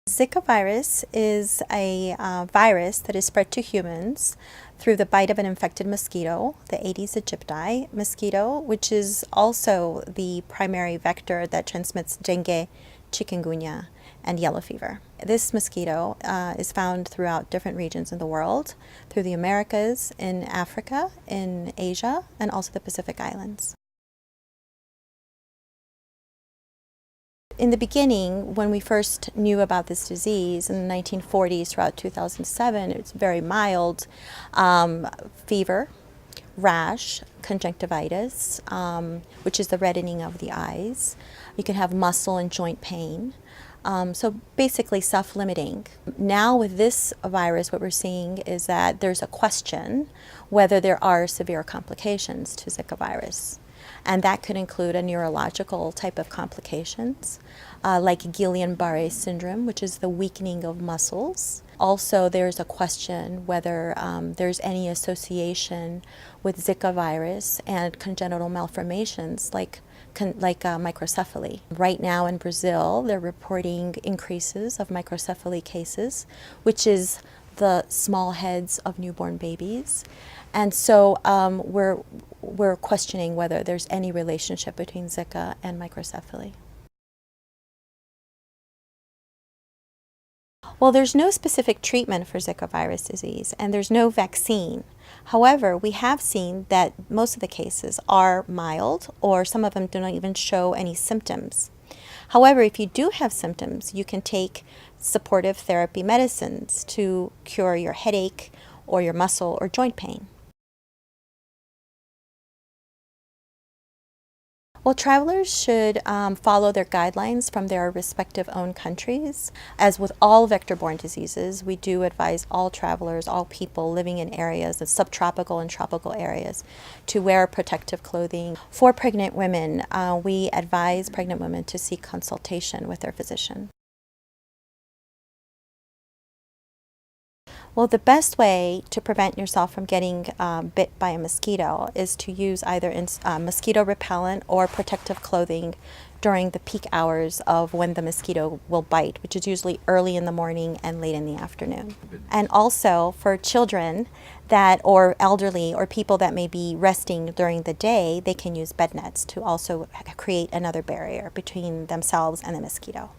Zika virus is a virus that is spread to humans through the bite of an infected mosquito, the Aedes aegypti mosquito, which is also the primary vector that transmits dengue, chikungunya, and yellow fever. This mosquito is found throughout different regions in the world, through the Americas, in Africa, in Asia, and also the Pacific Islands. In the beginning, when we first knew about this disease in the 1940s throughout 2007, it's very mild fever, rash, conjunctivitis, which is the reddening of the eyes. You can have muscle and joint pain. So basically self-limiting. Now with this virus, what we're seeing is that there's a question whether there are severe complications to Zika virus. And that could include a neurological type of complications, like Guillain-Barré syndrome, which is the weakening of muscles. Also, there's a question whether there's any association with Zika virus and congenital malformations like microcephaly. Right now in Brazil, they're reporting increases of microcephaly cases, which is the small heads of newborn babies. And so we're questioning whether there's any relationship between Zika and microcephaly. Well, there's no specific treatment for Zika virus disease, and there's no vaccine. However, we have seen that most of the cases are mild, or some of them do not even show any symptoms. However, if you do have symptoms, you can take supportive therapy medicines to cure your headache or your muscle or joint pain. Well, travelers should follow their guidelines from their respective own countries. As with all vector-borne diseases, we do advise all travelers, all people living in areas of subtropical and tropical areas, to wear protective clothing. For pregnant women, we advise pregnant women to seek consultation with their physician. Well, the best way to prevent yourself from getting bit by a mosquito is to use either mosquito repellent or protective clothing during the peak hours of when the mosquito will bite, which is usually early in the morning and late in the afternoon. And also for children or elderly or people that may be resting during the day, they can use bed nets to also create another barrier between themselves and the mosquito.